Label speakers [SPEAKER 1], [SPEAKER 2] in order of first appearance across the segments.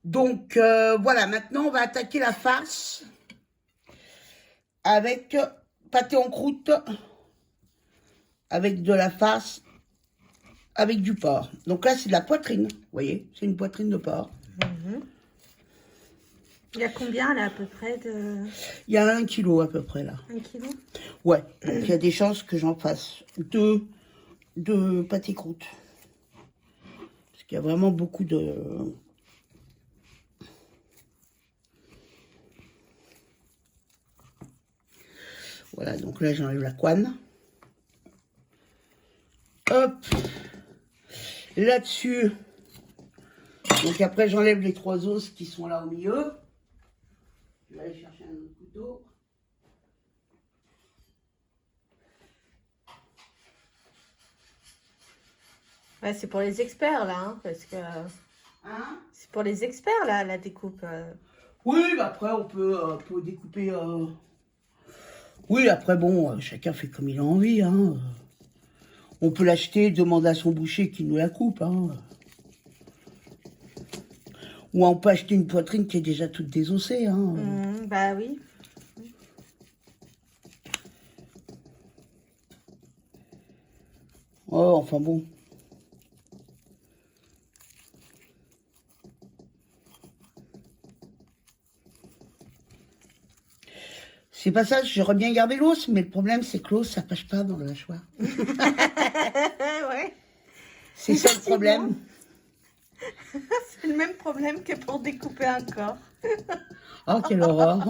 [SPEAKER 1] Donc, voilà, maintenant, on va attaquer la farce avec pâté en croûte, avec de la farce, avec du porc. Donc là, c'est de la poitrine, vous voyez, c'est une poitrine de porc.
[SPEAKER 2] Il y a combien là à peu près de...
[SPEAKER 1] Il y a 1 kilo à peu près là.
[SPEAKER 2] 1 kilo?
[SPEAKER 1] Ouais, donc il y a des chances que j'en fasse deux pâté croûte. Parce qu'il y a vraiment beaucoup de... Voilà, donc là j'enlève la couenne. Hop. Là-dessus. Donc après j'enlève les 3 os qui sont là au milieu. Je vais aller chercher un autre couteau.
[SPEAKER 2] Ouais, c'est pour les experts là, hein, parce que
[SPEAKER 1] Hein?
[SPEAKER 2] c'est pour les experts là, la découpe.
[SPEAKER 1] Oui, bah après on peut découper. Oui, après bon, chacun fait comme il a envie. Hein. On peut l'acheter, demander à son boucher qu'il nous la coupe. Hein. Ou on peut acheter une poitrine qui est déjà toute désossée. Hein.
[SPEAKER 2] Bah oui.
[SPEAKER 1] Oh, enfin bon. C'est pas ça, j'aurais bien gardé l'os, mais le problème c'est que l'os ça passe pas dans le hachoir.
[SPEAKER 2] Ouais.
[SPEAKER 1] C'est ça le problème.
[SPEAKER 2] C'est le même problème que pour découper un corps.
[SPEAKER 1] Oh, quelle horreur.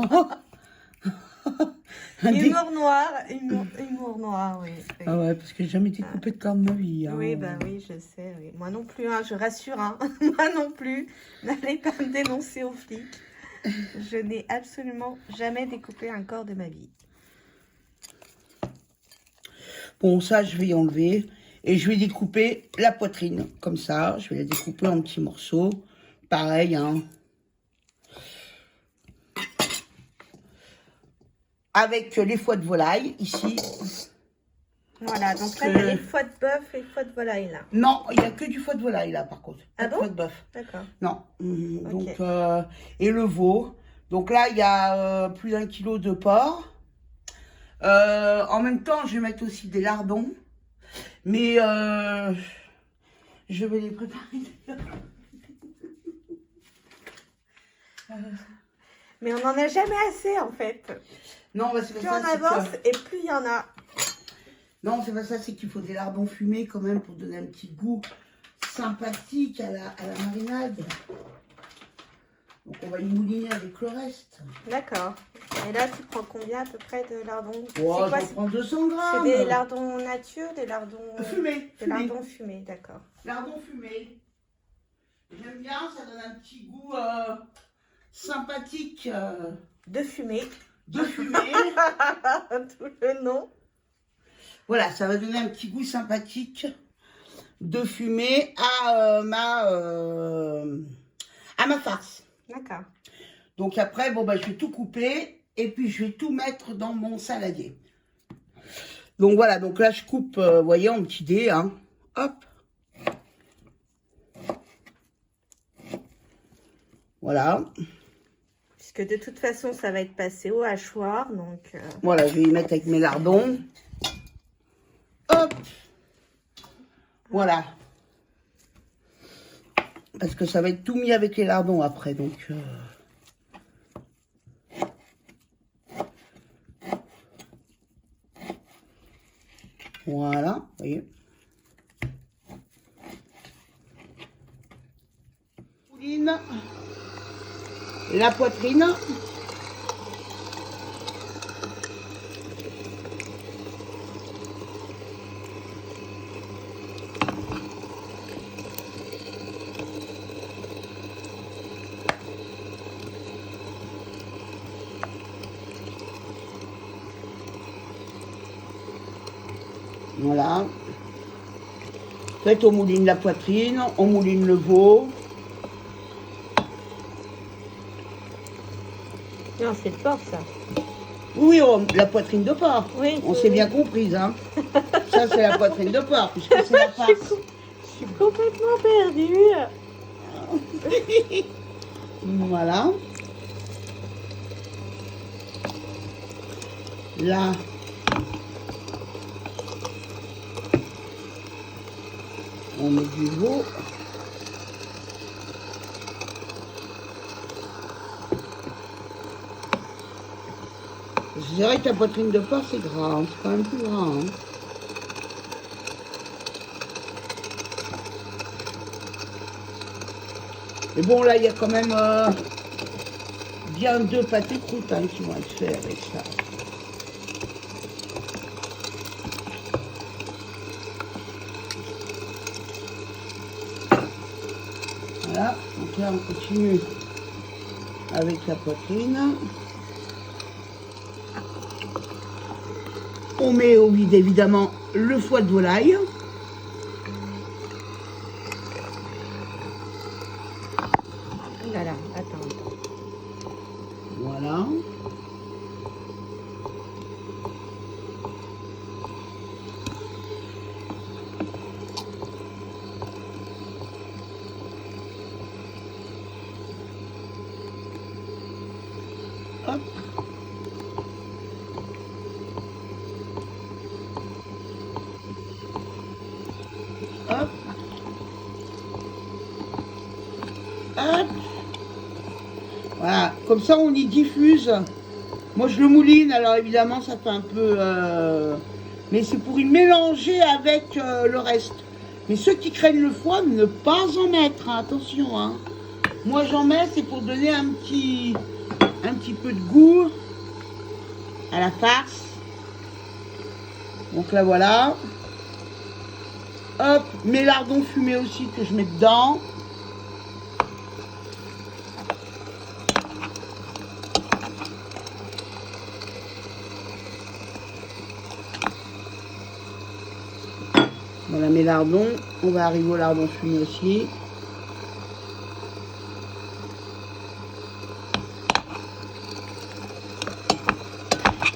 [SPEAKER 2] Humour noir, humour noir, oui. Oui.
[SPEAKER 1] Ah ouais, parce que j'ai jamais découpé de corps de ma vie. Hein.
[SPEAKER 2] Oui, bah oui, je sais. Oui. Moi non plus, hein, je rassure. Hein. Moi non plus. N'allez pas me dénoncer aux flics. Je n'ai absolument jamais découpé un corps de ma vie.
[SPEAKER 1] Bon, ça, je vais y enlever. Et je vais découper la poitrine, comme ça. Je vais la découper en petits morceaux. Pareil, hein. Avec les foies de volaille, ici.
[SPEAKER 2] Voilà, donc là, il y a les foies de bœuf et les foies de volaille, là.
[SPEAKER 1] Non, il n'y a que du foie de volaille, là, par contre. Pas
[SPEAKER 2] Ah
[SPEAKER 1] de
[SPEAKER 2] bon?
[SPEAKER 1] foie de bœuf.
[SPEAKER 2] D'accord.
[SPEAKER 1] Non.
[SPEAKER 2] Ok.
[SPEAKER 1] Donc, et le veau. Donc là, il y a plus d'1 kilo de porc. En même temps, je vais mettre aussi des lardons. Mais je vais les préparer.
[SPEAKER 2] Mais on n'en a jamais assez, en fait.
[SPEAKER 1] Non, bah, c'est
[SPEAKER 2] Plus
[SPEAKER 1] pas
[SPEAKER 2] on
[SPEAKER 1] ça.
[SPEAKER 2] avance et plus il y en a.
[SPEAKER 1] Non, c'est pas ça, c'est qu'il faut des lardons fumés quand même pour donner un petit goût sympathique à la marinade. Donc on va y mouliner avec le reste.
[SPEAKER 2] D'accord. Et là, tu prends combien à peu près de lardons?
[SPEAKER 1] Oh,
[SPEAKER 2] C'est quoi?
[SPEAKER 1] je prends 200 grammes.
[SPEAKER 2] C'est des lardons nature, des lardons...
[SPEAKER 1] Fumés.
[SPEAKER 2] Des lardons fumés, d'accord.
[SPEAKER 1] Lardons fumés. J'aime bien, ça donne un petit goût sympathique.
[SPEAKER 2] De fumée.
[SPEAKER 1] De fumée.
[SPEAKER 2] Tout le nom.
[SPEAKER 1] Voilà, ça va donner un petit goût sympathique de fumée à ma farce.
[SPEAKER 2] D'accord.
[SPEAKER 1] Donc après, bon bah je vais tout couper et puis je vais tout mettre dans mon saladier. Donc voilà, donc là je coupe, vous voyez, en petits dés, hein. Hop. Voilà.
[SPEAKER 2] Puisque de toute façon, ça va être passé au hachoir, donc...
[SPEAKER 1] Voilà, je vais y mettre avec mes lardons. Hop. Voilà. Parce que ça va être tout mis avec les lardons après, donc... Voilà, vous voyez. La poitrine. Voilà. Ensuite, on mouline la poitrine, on mouline le veau.
[SPEAKER 2] Non, c'est le porc, ça.
[SPEAKER 1] Oui, la poitrine de porc.
[SPEAKER 2] Oui,
[SPEAKER 1] On
[SPEAKER 2] oui,
[SPEAKER 1] s'est
[SPEAKER 2] oui.
[SPEAKER 1] bien comprise, hein. Ça, c'est la poitrine de porc, puisque c'est la farce.
[SPEAKER 2] Je suis complètement perdue.
[SPEAKER 1] Voilà. Là, on met du veau. Je dirais que la poitrine de porc, c'est gras, hein. C'est quand même plus gras. Hein. Mais bon, là, il y a quand même bien 2 pâtés croûtes hein, qui vont être faits avec ça. Voilà, donc là, on continue avec la poitrine. On met au vide évidemment le foie de volaille.
[SPEAKER 2] Voilà, attends.
[SPEAKER 1] Voilà. Hop. Hop. Hop. Voilà, comme ça on y diffuse. Moi je le mouline, alors évidemment ça fait un peu... mais c'est pour y mélanger avec le reste. Mais ceux qui craignent le foie, ne pas en mettre, hein, attention. Hein. Moi j'en mets, c'est pour donner un petit peu de goût à la farce. Donc là voilà. Hop, mes lardons fumés aussi que je mets dedans. Voilà mes lardons. On va arriver aux lardons fumés aussi.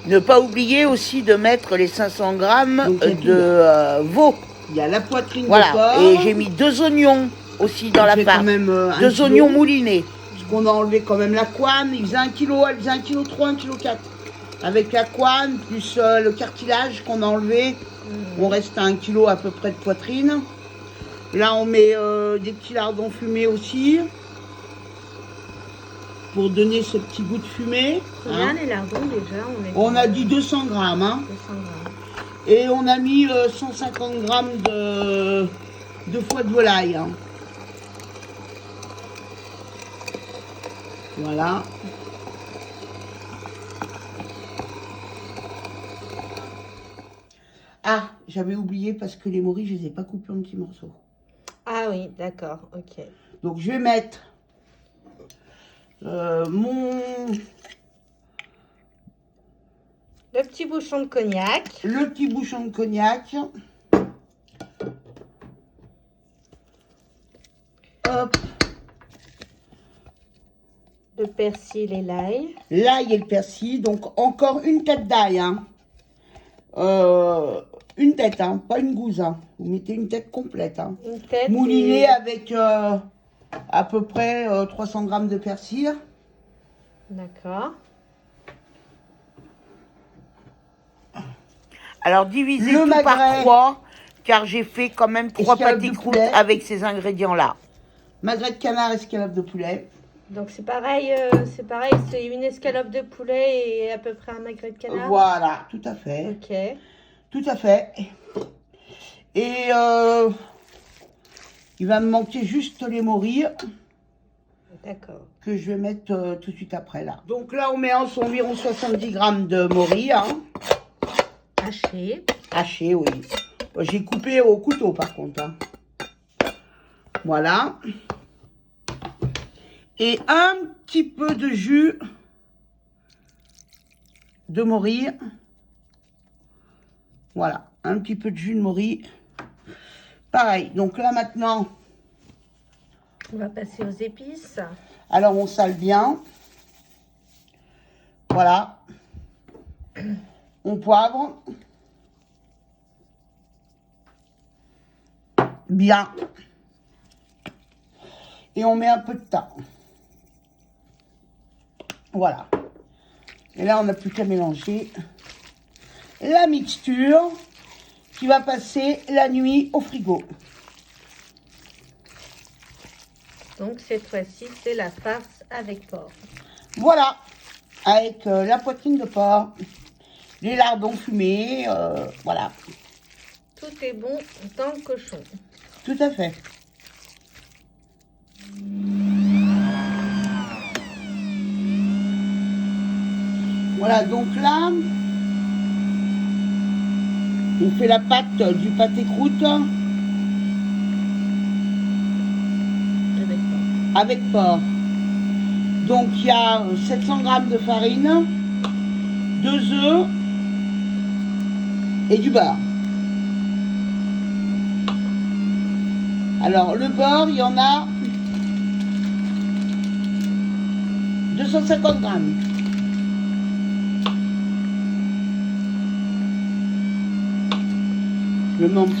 [SPEAKER 1] Ne pas oublier aussi de mettre les 500 grammes de veau. Il y a la poitrine de porc. Et j'ai mis 2 oignons aussi dans la farce. 2 oignons moulinés. Parce qu'on a enlevé quand même la couenne. Il faisait 1 kg, elle faisait 1,3 kg, 1,4 kg. Avec la couenne, plus le cartilage qu'on a enlevé, on reste à 1 kg à peu près de poitrine. Là, on met des petits lardons fumés aussi. Pour donner ce petit goût de fumée.
[SPEAKER 2] Combien les lardons déjà?
[SPEAKER 1] On a dit 200 grammes. Hein.
[SPEAKER 2] 200 grammes.
[SPEAKER 1] Et on a mis 150 grammes de foie de volaille. Hein. Voilà. Ah, j'avais oublié parce que les morilles, je ne les ai pas coupés en petits morceaux.
[SPEAKER 2] Ah oui, d'accord, ok.
[SPEAKER 1] Donc je vais mettre le
[SPEAKER 2] petit bouchon de cognac.
[SPEAKER 1] Le petit bouchon de cognac. Hop.
[SPEAKER 2] Le persil et l'ail.
[SPEAKER 1] L'ail et le persil. Donc encore une tête d'ail. Hein. Une tête, hein, pas une gousse. Hein. Vous mettez une tête complète. Hein.
[SPEAKER 2] Une tête.
[SPEAKER 1] Moulinée avec à peu près 300 grammes de persil.
[SPEAKER 2] D'accord.
[SPEAKER 1] Alors divisez tout par 3, car j'ai fait quand même 3 pâtés croûtes avec ces ingrédients-là. Magret de canard, escalope de poulet.
[SPEAKER 2] Donc c'est pareil, c'est une escalope de poulet et à peu près un magret de canard.
[SPEAKER 1] Voilà, tout à fait.
[SPEAKER 2] Ok.
[SPEAKER 1] Tout à fait. Et il va me manquer juste les morilles.
[SPEAKER 2] D'accord.
[SPEAKER 1] Que je vais mettre tout de suite après là. Donc là, on met environ 70 grammes de morilles. Hein.
[SPEAKER 2] Haché.
[SPEAKER 1] Haché, oui. J'ai coupé au couteau par contre. Hein. Voilà. Et un petit peu de jus de morille. Voilà, un petit peu de jus de morille. Pareil, donc là maintenant...
[SPEAKER 2] On va passer aux épices.
[SPEAKER 1] Alors on sale bien. Voilà. On poivre. Bien. Et on met un peu de thym. Voilà. Et là, on n'a plus qu'à mélanger la mixture qui va passer la nuit au frigo.
[SPEAKER 2] Donc cette fois-ci, c'est la farce avec porc.
[SPEAKER 1] Voilà, avec la poitrine de porc, les lardons fumés, voilà.
[SPEAKER 2] Tout est bon dans le cochon.
[SPEAKER 1] Tout à fait. Voilà, donc là, on fait la pâte du pâté croûte avec porc. Donc il y a 700 g de farine, 2 œufs et du beurre. Alors le beurre, il y en a 250 g.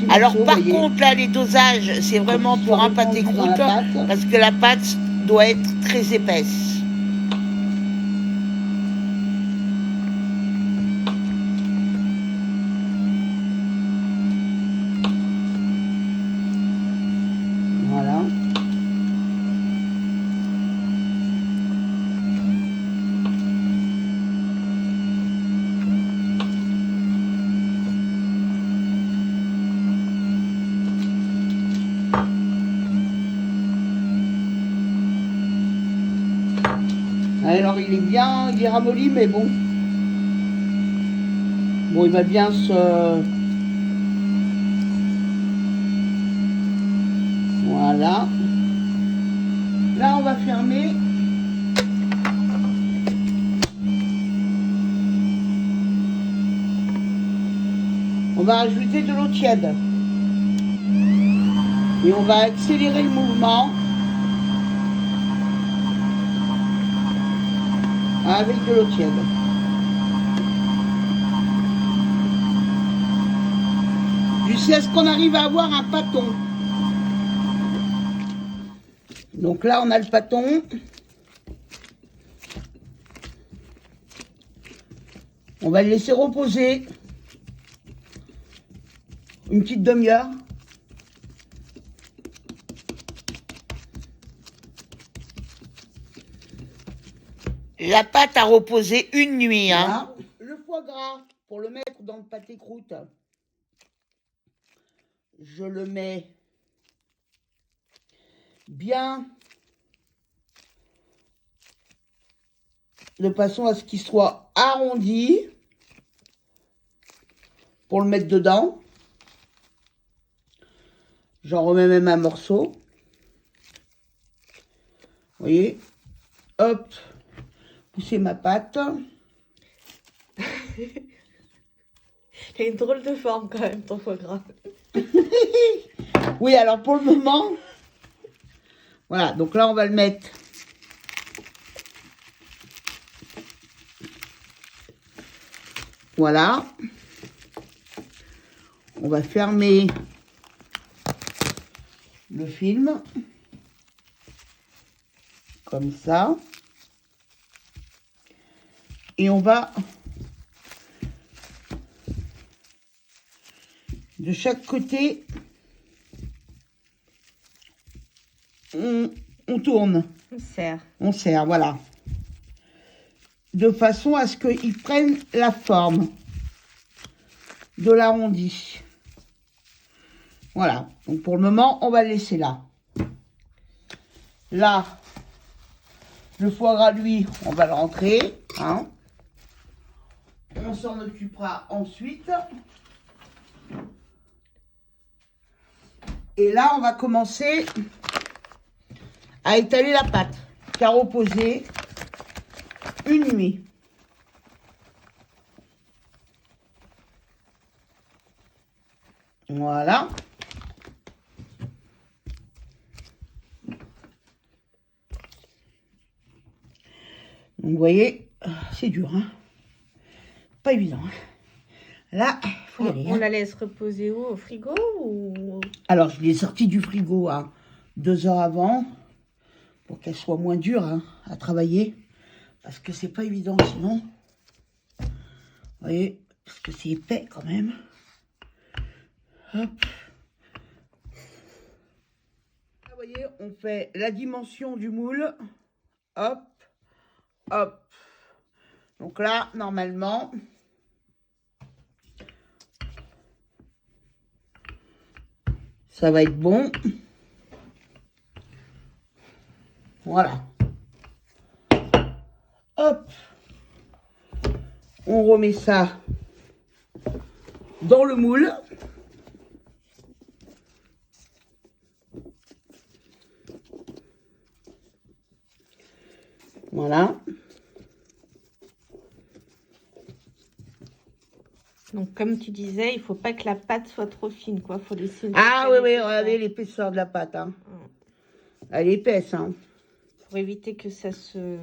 [SPEAKER 1] Alors par contre là les dosages c'est vraiment pour un pâté croûte parce que la pâte doit être très épaisse. Voilà. Alors il est bien, il est ramolli, mais bon. Bon, il va bien se... Voilà. Là, on va fermer. On va rajouter de l'eau tiède. Et on va accélérer le mouvement. Avec de l'eau tiède. Jusqu'à ce qu'on arrive à avoir un pâton. Donc là, on a le pâton. On va le laisser reposer une petite demi-heure. La pâte a reposé une nuit. Hein. Voilà. Le foie gras, pour le mettre dans le pâté croûte, je le mets bien de façon à ce qu'il soit arrondi pour le mettre dedans. J'en remets même un morceau. Vous voyez, hop. C'est ma pâte.
[SPEAKER 2] Il a une drôle de forme quand même, ton foie gras.
[SPEAKER 1] Oui, alors pour le moment, voilà, donc là on va le mettre. Voilà. On va fermer le film. Comme ça. Et on va de chaque côté, on tourne.
[SPEAKER 2] On serre.
[SPEAKER 1] On serre, voilà. De façon à ce qu'ils prennent la forme de l'arrondi. Voilà. Donc pour le moment, on va le laisser là. Là, le foie gras, lui, on va le rentrer. Hein. On s'en occupera ensuite. Et là, on va commencer à étaler la pâte qui a reposé une nuit. Voilà. Donc, vous voyez, c'est dur, hein. Pas évident. Là, il faut y aller.
[SPEAKER 2] On la laisse reposer où? Au frigo ou...
[SPEAKER 1] Alors, je l'ai sortie du frigo à 2 heures avant pour qu'elle soit moins dure hein, à travailler. Parce que c'est pas évident sinon. Vous voyez, parce que c'est épais quand même. Hop. Vous voyez, on fait la dimension du moule. Hop, hop. Donc là, normalement, ça va être bon. Voilà. Hop. On remet ça dans le moule. Voilà.
[SPEAKER 2] Donc, comme tu disais, il faut pas que la pâte soit trop fine, quoi. Faut laisser une
[SPEAKER 1] Ah oui,
[SPEAKER 2] certaine
[SPEAKER 1] oui,
[SPEAKER 2] épaisseur.
[SPEAKER 1] regardez l'épaisseur de la pâte. Hein. Elle est épaisse. Hein.
[SPEAKER 2] Pour éviter que ça se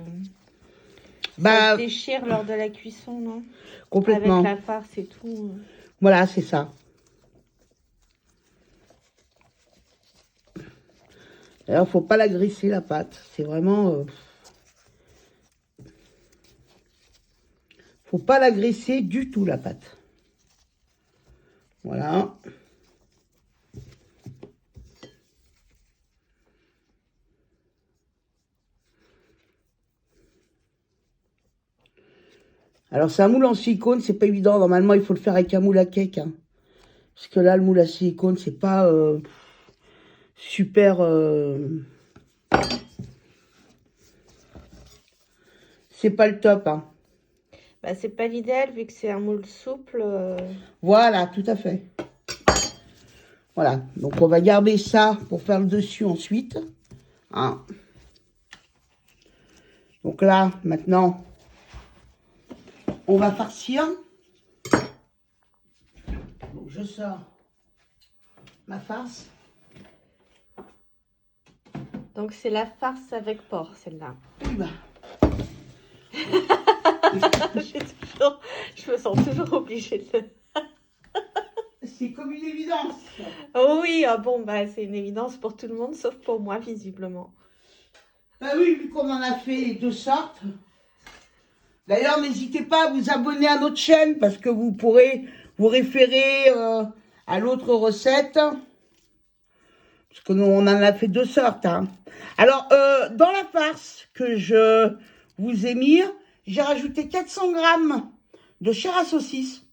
[SPEAKER 1] Bah,
[SPEAKER 2] déchire lors de la cuisson, non?
[SPEAKER 1] complètement.
[SPEAKER 2] Avec la farce et tout.
[SPEAKER 1] Voilà, c'est ça. Alors, faut pas la graisser, la pâte. C'est vraiment... faut pas la graisser du tout, la pâte. Voilà. Alors, c'est un moule en silicone, c'est pas évident. Normalement, il faut le faire avec un moule à cake. Hein. Parce que là, le moule à silicone, c'est pas super... c'est pas le top. Hein.
[SPEAKER 2] Bah, c'est pas l'idéal vu que c'est un moule souple.
[SPEAKER 1] Voilà, tout à fait. Voilà, donc on va garder ça pour faire le dessus ensuite. Hein. Donc là, maintenant, on va farcir. Donc je sors ma farce.
[SPEAKER 2] Donc, c'est la farce avec porc, celle-là.
[SPEAKER 1] Oui, bah.
[SPEAKER 2] Je me sens toujours obligée de le...
[SPEAKER 1] C'est comme une évidence.
[SPEAKER 2] Oh oui, ah bon, bah, c'est une évidence pour tout le monde, sauf pour moi, visiblement.
[SPEAKER 1] Bah oui, vu qu'on en a fait les deux sortes. D'ailleurs, n'hésitez pas à vous abonner à notre chaîne parce que vous pourrez vous référer à l'autre recette. Parce que nous, on en a fait deux sortes. Hein. Alors, dans la farce que je vous ai mis, j'ai rajouté 400 grammes de chair à saucisse.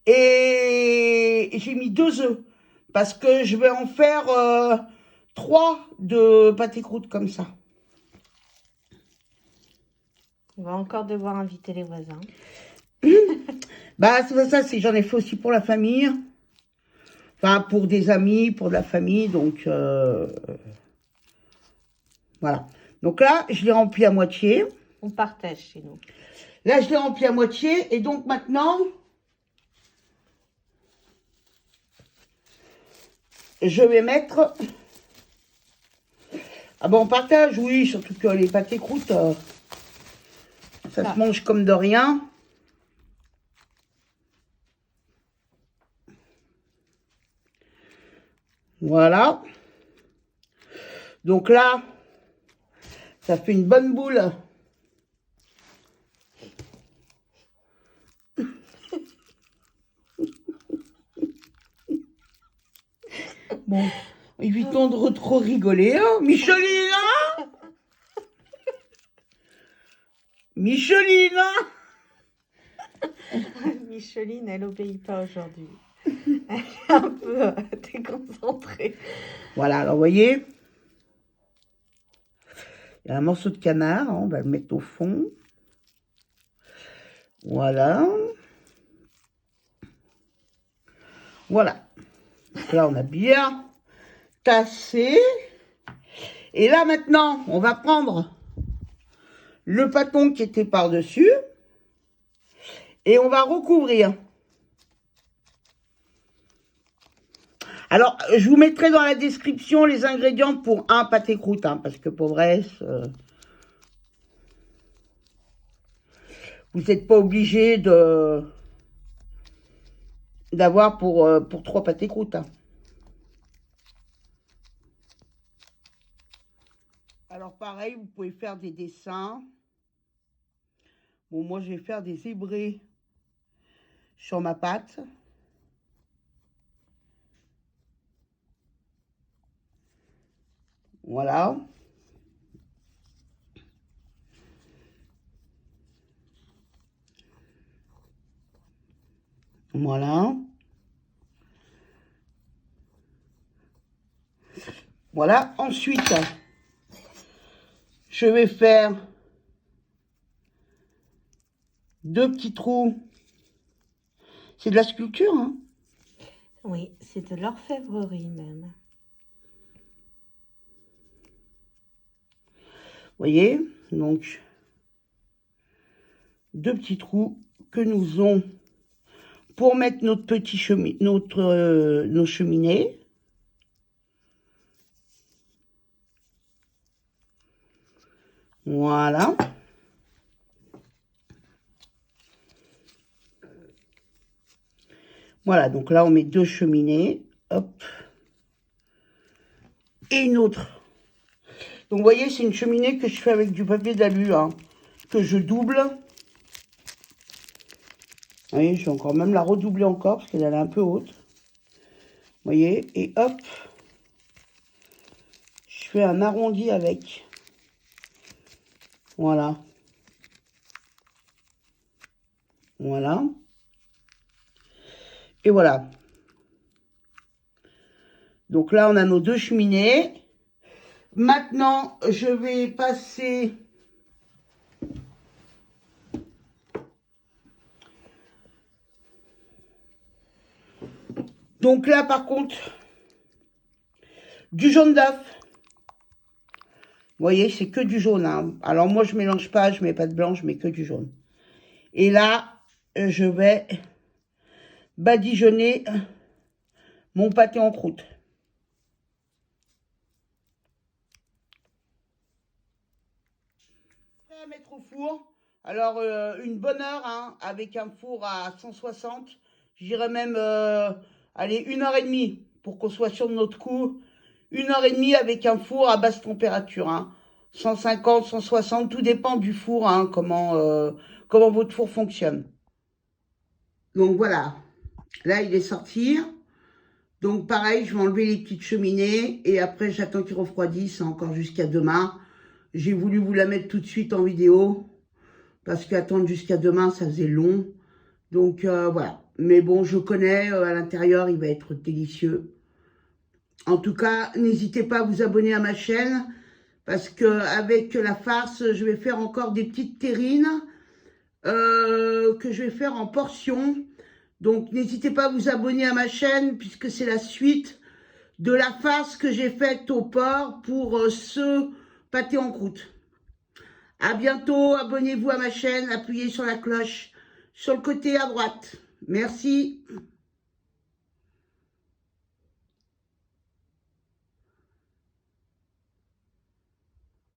[SPEAKER 1] Et j'ai mis 2 œufs. Parce que je vais en faire 3 de pâté croûte comme ça.
[SPEAKER 2] On va encore devoir inviter les voisins.
[SPEAKER 1] Bah, c'est pas ça, j'en ai fait aussi pour la famille. Enfin, pour des amis, pour de la famille. Donc, voilà. Donc là, je l'ai rempli à moitié.
[SPEAKER 2] On partage chez nous.
[SPEAKER 1] Là, je l'ai rempli à moitié. Et donc, maintenant, je vais mettre... Ah bon, on partage, oui. Surtout que les pâtés croûtes, ça se mange comme de rien. Voilà. Donc là, ça fait une bonne boule. Bon, évitons de trop rigoler, hein. Micheline, hein. Micheline, hein.
[SPEAKER 2] Micheline, elle obéit pas aujourd'hui. Elle est un peu déconcentrée.
[SPEAKER 1] Voilà, alors vous voyez, il y a un morceau de canard, hein, on va le mettre au fond. Voilà. Voilà. Donc là, on a bien tassé. Et là, maintenant, on va prendre le pâton qui était par-dessus. Et on va recouvrir. Alors, je vous mettrai dans la description les ingrédients pour un pâté croûte, hein, parce que pour vrai, vous n'êtes pas obligé d'avoir pour 3 pâtés croûtes. Hein. Alors pareil, vous pouvez faire des dessins Bon, moi, je vais faire des zébrés sur ma pâte. Voilà. Voilà. Voilà. Ensuite, je vais faire 2 petits trous. C'est de la sculpture, hein?
[SPEAKER 2] Oui, c'est de l'orfèvrerie même.
[SPEAKER 1] Vous voyez? Donc, 2 petits trous que nous faisons pour mettre notre petit nos cheminées. Voilà. Voilà, donc là, on met 2 cheminées. Hop. Et une autre. Donc, vous voyez, c'est une cheminée que je fais avec du papier d'alu, hein, que je double. Vous voyez, je vais encore même la redoubler encore, parce qu'elle est un peu haute. Vous voyez, et hop. Je fais un arrondi avec. Voilà. Voilà. Et voilà. Donc là, on a nos 2 cheminées. Maintenant, je vais passer... Donc là, par contre, du jaune d'œuf. Vous voyez, c'est que du jaune, hein. Alors moi, je mélange pas, je mets pas de blanc, je mets que du jaune. Et là, je vais badigeonner mon pâté en croûte. À mettre au four. Alors, une bonne heure, hein, avec un four à 160. J'irais même, allez, 1h30 pour qu'on soit sûr de notre coup. 1h30 avec un four à basse température, hein. 150, 160, tout dépend du four, hein, comment votre four fonctionne. Donc voilà, là il est sorti. Donc pareil, je vais enlever les petites cheminées et après j'attends qu'il refroidisse encore jusqu'à demain. J'ai voulu vous la mettre tout de suite en vidéo parce qu'attendre jusqu'à demain, ça faisait long. Donc voilà, mais bon, je connais, à l'intérieur, il va être délicieux. En tout cas, n'hésitez pas à vous abonner à ma chaîne parce qu'avec la farce, je vais faire encore des petites terrines que je vais faire en portions. Donc, n'hésitez pas à vous abonner à ma chaîne puisque c'est la suite de la farce que j'ai faite au porc pour ce pâté en croûte. À bientôt, abonnez-vous à ma chaîne, appuyez sur la cloche sur le côté à droite. Merci.